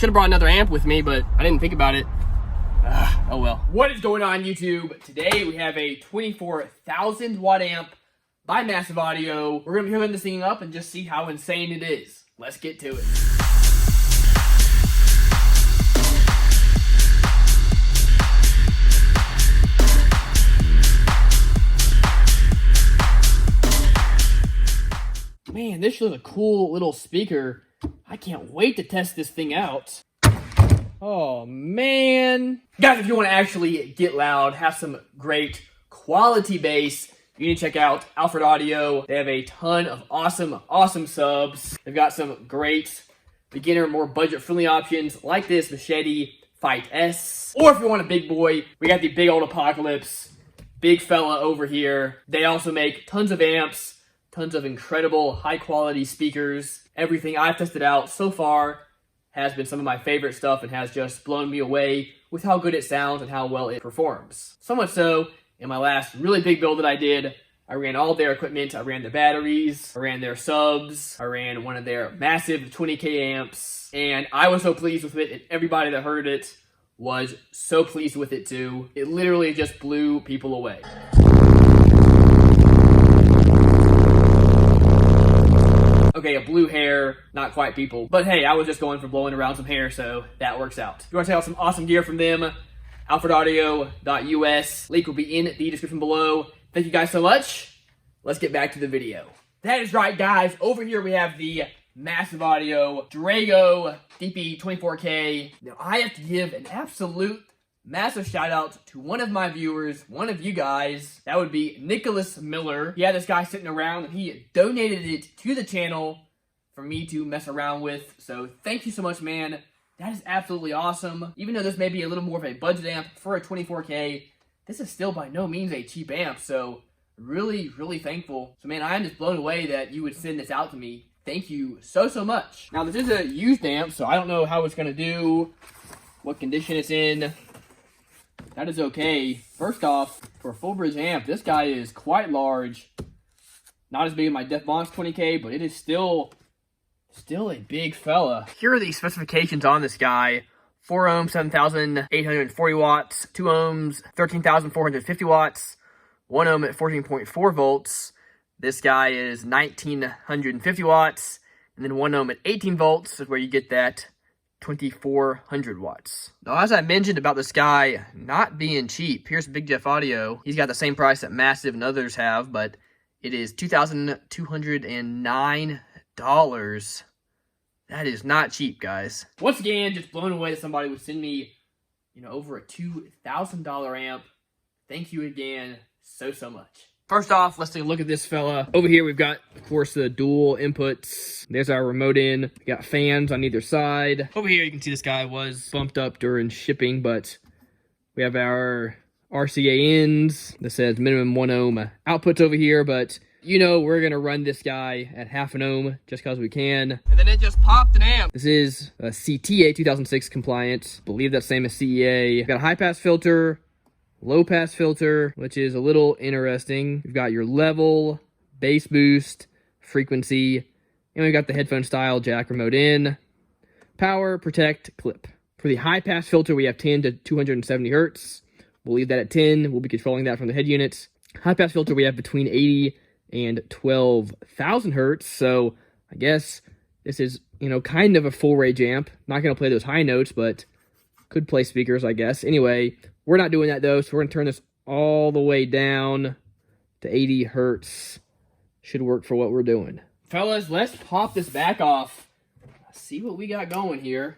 Should have brought another amp with me, but I didn't think about it. Oh well. What is going on, YouTube? Today we have a 24,000 watt amp by Massive Audio. We're going to be hooking this thing up and just see how insane it is. Let's get to it. Man, this is a cool little speaker. I can't wait to test this thing out. Oh, man. Guys, if you want to actually get loud, have some great quality bass, you need to check out Alfred Audio. They have a ton of awesome subs. They've got some great beginner, more budget-friendly options like this Machete Fight S. Or if you want a big boy, we got the big old Apocalypse. Big fella over here. They also make tons of amps. Tons of incredible, high-quality speakers. Everything I've tested out so far has been some of my favorite stuff and has just blown me away with how good it sounds and how well it performs. So much so, in my last really big build that I did, I ran all their equipment. I ran the batteries, I ran their subs, I ran one of their massive 20K amps, and I was so pleased with it, and everybody that heard it was so pleased with it too. It literally just blew people away. Okay, a blue hair, not quite people. But hey, I was just going for blowing around some hair, so that works out. If you want to check out some awesome gear from them, alfredaudio.us. Link will be in the description below. Thank you guys so much. Let's get back to the video. That is right, guys. Over here we have the Massive Audio Drago DP24K. Now, I have to give an absolute massive shout out to one of my viewers, one of you guys. That would be Nicholas Miller. He had this guy sitting around and he donated it to the channel for me to mess around with. So thank you so much, man. That is absolutely awesome. Even though this may be a little more of a budget amp for a 24K, this is still by no means a cheap amp. So really thankful. So man, I am just blown away that you would send this out to me. Thank you so much. Now this is a used amp, so I don't know how it's gonna do, what condition it's in. That is okay. First off, for a full bridge amp, this guy is quite large. Not as big as my Def Bonds 20K, but it is still a big fella. Here are the specifications on this guy. 4 ohms, 7,840 watts. 2 ohms, 13,450 watts. 1 ohm at 14.4 volts. This guy is 1,950 watts. And then 1 ohm at 18 volts is where you get that 2,400 watts. Now, as I mentioned about this guy not being cheap, here's Big Jeff Audio. He's got the same price that Massive and others have, but it is $2,209. That is not cheap, guys. Once again, just blown away that somebody would send me, over a $2,000 amp. Thank you again so much. First off, let's take a look at this fella. Over here, we've got, of course, the dual inputs. There's our remote in. We got fans on either side. Over here, you can see this guy was bumped up during shipping, but we have our RCA ins. This says minimum 1 ohm outputs over here, but we're going to run this guy at half an ohm just because we can. And then it just popped an amp. This is a CTA 2006 compliant. I believe that's same as CEA. We've got a high pass filter, low pass filter, which is a little interesting. You've got your level, bass boost, frequency, and we've got the headphone style jack remote in, power, protect, clip. For the high pass filter, we have 10 to 270 hertz. We'll leave that at 10. We'll be controlling that from the head units. High pass filter, we have between 80 and 12,000 hertz. So I guess this is, kind of a full range amp. Not going to play those high notes, but could play speakers, I guess. Anyway, we're not doing that though, so we're gonna turn this all the way down to 80 hertz. Should work for what we're doing. Fellas, let's pop this back off. See what we got going here.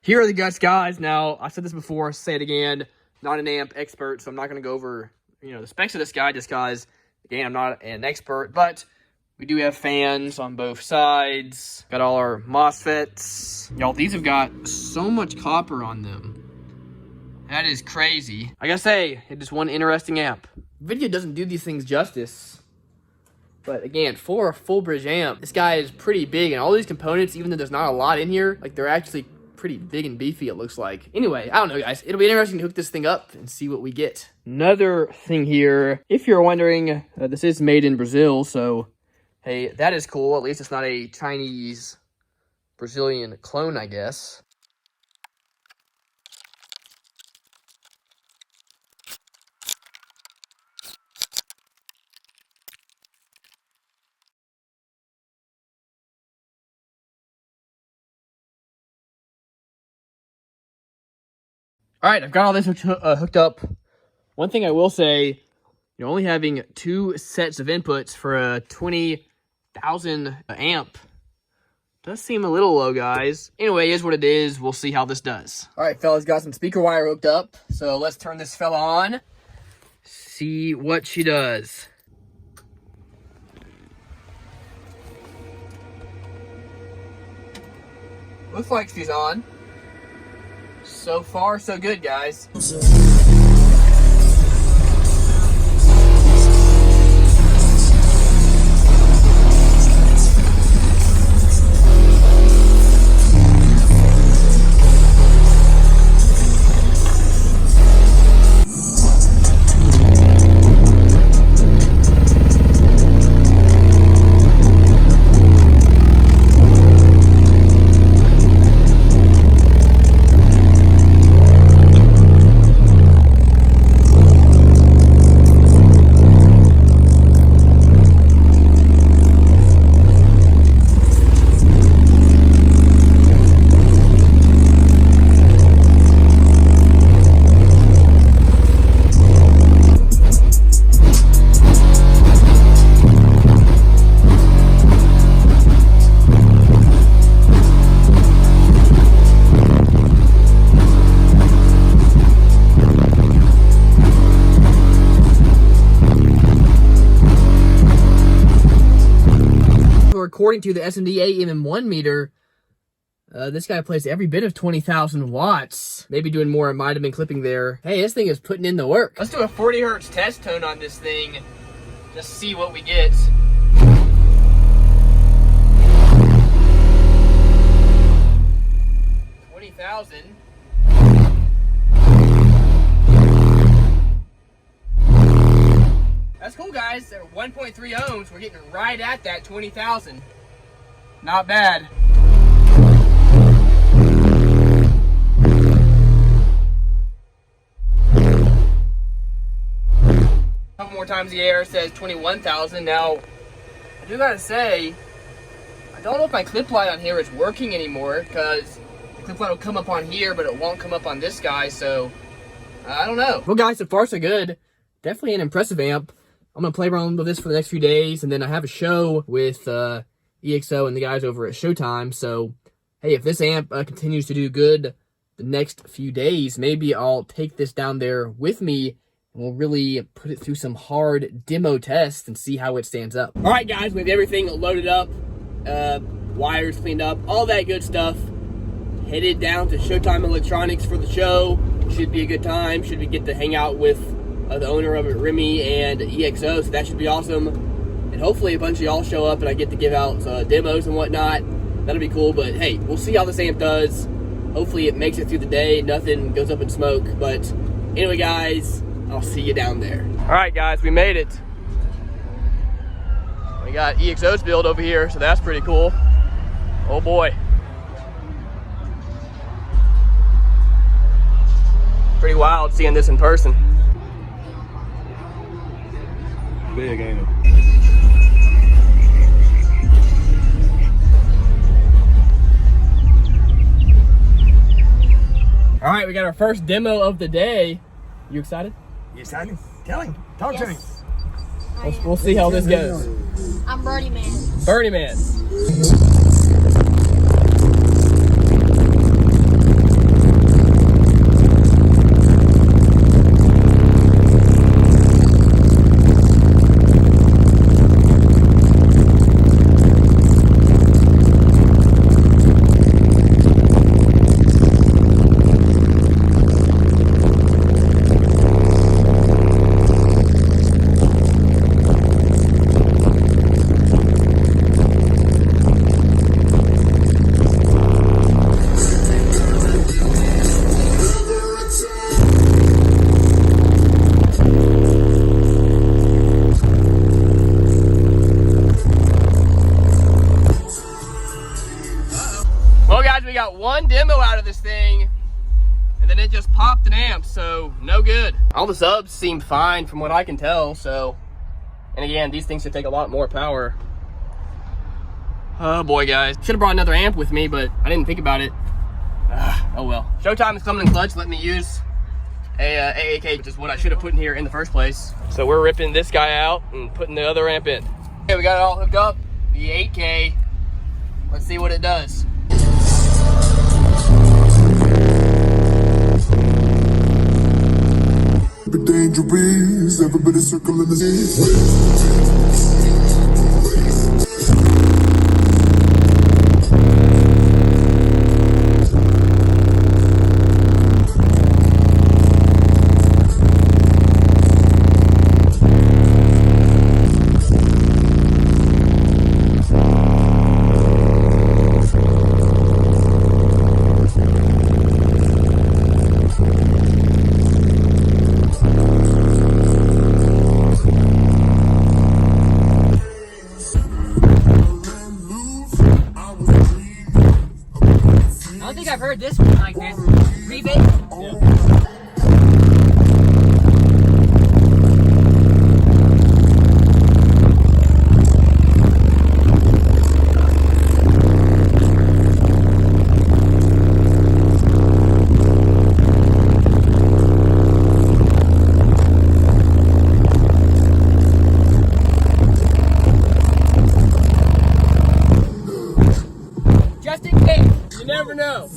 Here are the guts, guys. Now, I said this before, say it again. Not an amp expert, so I'm not gonna go over, the specs of this guy just because, again, I'm not an expert, but we do have fans on both sides. Got all our MOSFETs. Y'all, these have got so much copper on them. That is crazy. I gotta say, it is one interesting amp. Video doesn't do these things justice. But again, for a full bridge amp, this guy is pretty big. And all these components, even though there's not a lot in here, they're actually pretty big and beefy, it looks like. Anyway, I don't know, guys. It'll be interesting to hook this thing up and see what we get. Another thing here, if you're wondering, this is made in Brazil, so hey, that is cool. At least it's not a Chinese Brazilian clone, I guess. All right, I've got all this hooked up. One thing I will say, you're only having 2 sets of inputs for a 20,000 amp. Does seem a little low, guys. Anyway, it is what it is. We'll see how this does. All right, fellas, got some speaker wire hooked up. So let's turn this fella on. See what she does. Looks like she's on. So far, so good, guys. According to the SMD MM1 meter, this guy plays every bit of 20,000 watts. Maybe doing more Midamin clipping there. Hey, this thing is putting in the work. Let's do a 40 hertz test tone on this thing. Just see what we get. $20,000. That's cool, guys. At 1.3 ohms, we're getting right at that 20,000. Not bad. A couple more times the air says 21,000. Now, I do gotta say, I don't know if my clip light on here is working anymore, because the clip light will come up on here, but it won't come up on this guy, so I don't know. Well, guys, so far so good. Definitely an impressive amp. I'm going to play around with this for the next few days, and then I have a show with EXO and the guys over at Showtime. So, hey, if this amp continues to do good the next few days, maybe I'll take this down there with me, and we'll really put it through some hard demo tests and see how it stands up. All right, guys, we have everything loaded up, wires cleaned up, all that good stuff. Headed down to Showtime Electronics for the show. Should be a good time. Should we get to hang out with the owner of it, Remy, and EXO, so that should be awesome. And hopefully a bunch of y'all show up and I get to give out demos and whatnot. That'll be cool, but hey, we'll see how this amp does. Hopefully it makes it through the day, nothing goes up in smoke. But anyway, guys, I'll see you down there. All right, guys, we made it. We got EXO's build over here, so that's pretty cool. Oh boy. Pretty wild seeing this in person. Big, ain't it? All right, we got our first demo of the day. You excited? You excited? Tell him. Talk to him. We'll see how this goes. I'm Birdie Man. Birdie Man. everything, and then it just popped an amp, so no good. All the subs seem fine from what I can tell, so, and again, these things should take a lot more power. Oh boy, guys. Should have brought another amp with me, but I didn't think about it. Oh well. Showtime is coming in clutch. Let me use a AAK, which is what I should have put in here in the first place. So we're ripping this guy out and putting the other amp in. Okay, we got it all hooked up. The 8K. Let's see what it does. Dangerous, everybody circling the sea. I don't think I've heard this one like this. Rebate? Yeah. Just in case, you never know.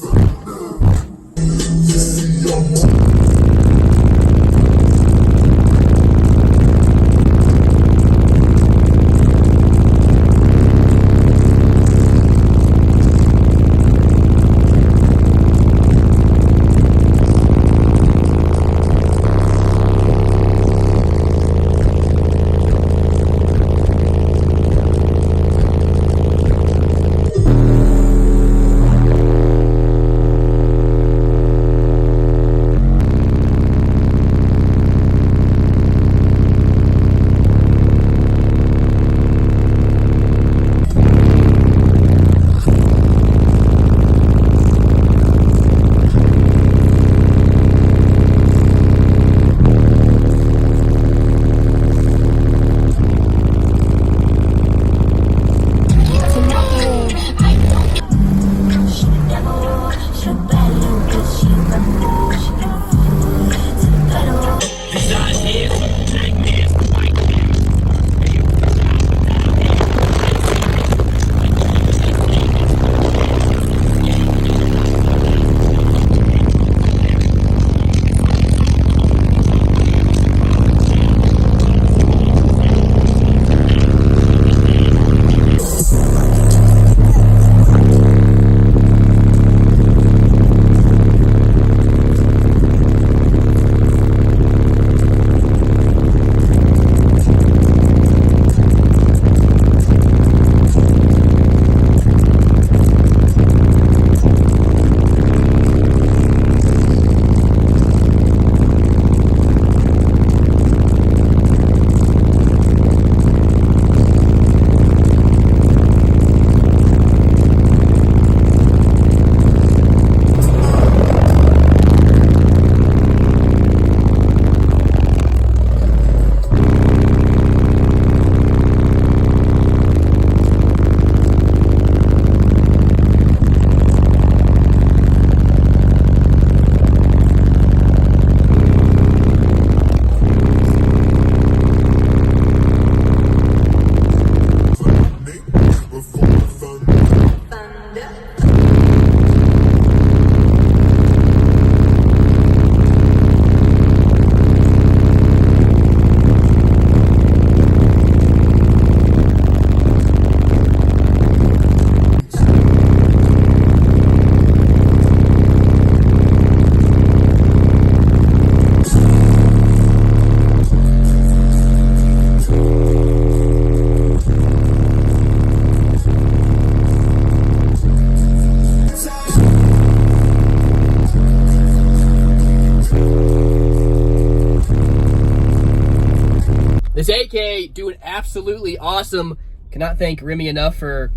This AK doing absolutely awesome. Cannot thank Remy enough for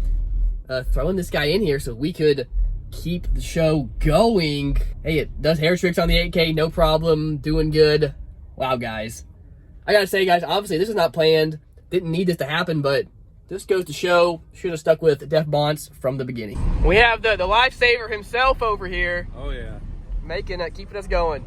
throwing this guy in here so we could keep the show going. Hey, it does hair tricks on the 8K, no problem, doing good. Wow, guys. I gotta say, guys, obviously this is not planned. Didn't need this to happen, but this goes to show, should have stuck with Def Bonds from the beginning. We have the lifesaver himself over here. Oh yeah. Keeping us going.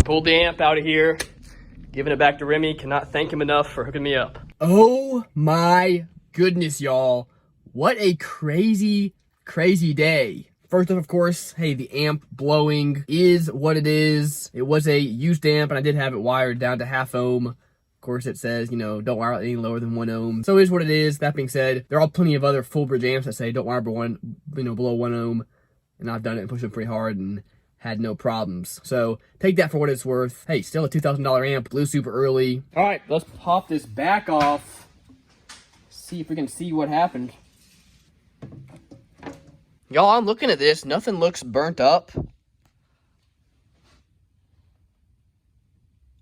Pulled the amp out of here, giving it back to Remy. Cannot thank him enough for hooking me up. Oh my goodness, y'all. What a crazy, crazy day. First off, of course, hey, the amp blowing is what it is. It was a used amp, and I did have it wired down to 0.5 ohm. Of course, it says, you know, don't wire it any lower than 1 ohm. So it is what it is. That being said, there are plenty of other full bridge amps that say don't wire below 1 ohm. And I've done it and pushed it pretty hard and had no problems. So take that for what it's worth. Hey, still a $2,000 amp, blew super early. All right, let's pop this back off. See if we can see what happened. Y'all, I'm looking at this. Nothing looks burnt up.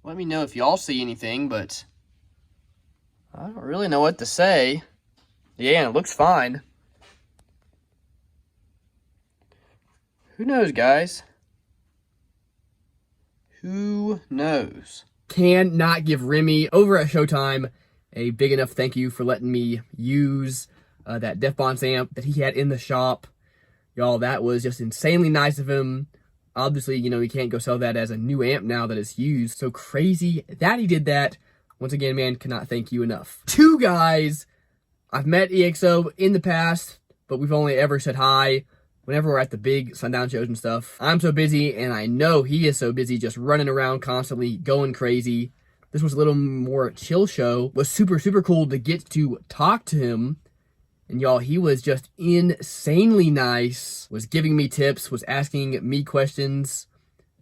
Let me know if y'all see anything, but I don't really know what to say. Yeah, it looks fine. Who knows, guys? Who knows? Cannot give Remy over at Showtime a big enough thank you for letting me use that Def Bonds amp that he had in the shop. Y'all, that was just insanely nice of him. Obviously, you know, he can't go sell that as a new amp now that it's used. So crazy that he did that. Once again, man, cannot thank you enough. Two guys, I've met EXO in the past, but we've only ever said hi whenever we're at the big sundown shows and stuff. I'm so busy, and I know he is so busy, just running around constantly, going crazy. This was a little more chill show. It was super, super cool to get to talk to him. And y'all, he was just insanely nice, was giving me tips, was asking me questions.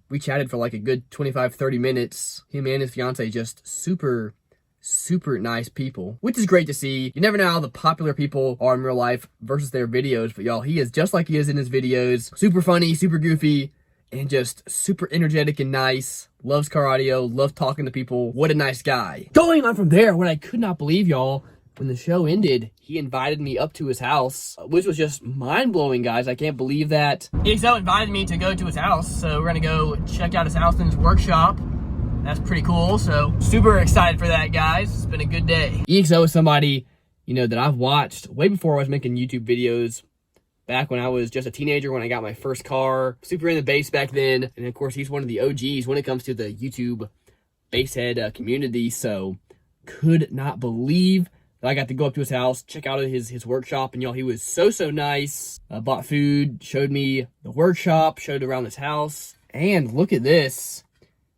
We chatted for like a good 25, 30 minutes. Him and his fiance just super, super nice people, which is great to see. You never know how the popular people are in real life versus their videos, but y'all, he is just like he is in his videos. Super funny, super goofy, and just super energetic and nice. Loves car audio, loves talking to people. What a nice guy. Going on from there, what I could not believe, y'all, when the show ended, he invited me up to his house, which was just mind-blowing, guys. I can't believe that. EXO invited me to go to his house, so we're gonna go check out his house and his workshop. That's pretty cool. So super excited for that, guys. It's been a good day. EXO is somebody, you know, that I've watched way before I was making YouTube videos. Back when I was just a teenager, when I got my first car. Super in the bass back then. And of course, he's one of the OGs when it comes to the YouTube bass head community. So could not believe that I got to go up to his house, check out his workshop. And y'all, he was so nice. Bought food, showed me the workshop, showed around his house. And look at this.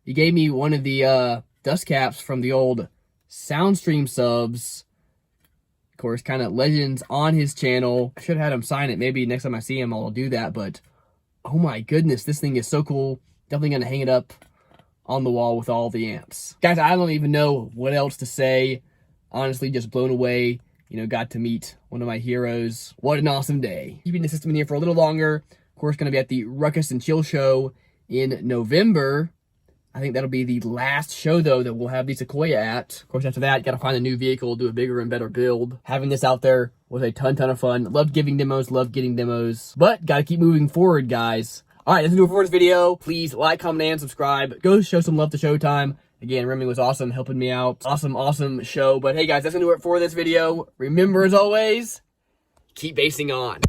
He gave me one of the dust caps from the old Soundstream subs. Of course, kind of legends on his channel. I should have had him sign it. Maybe next time I see him, I'll do that. But, oh my goodness, this thing is so cool. Definitely going to hang it up on the wall with all the amps. Guys, I don't even know what else to say. Honestly, just blown away. You know, got to meet one of my heroes. What an awesome day. Keeping the system in here for a little longer. Of course, going to be at the Ruckus and Chill show in November. I think that'll be the last show, though, that we'll have the Sequoia at. Of course, after that, you got to find a new vehicle, do a bigger and better build. Having this out there was a ton of fun. Loved giving demos, loved getting demos. But got to keep moving forward, guys. All right, that's it for this video. Please like, comment, and subscribe. Go show some love to Showtime. Again, Remy was awesome helping me out. Awesome show. But hey, guys, that's going to do it for this video. Remember, as always, keep basing on.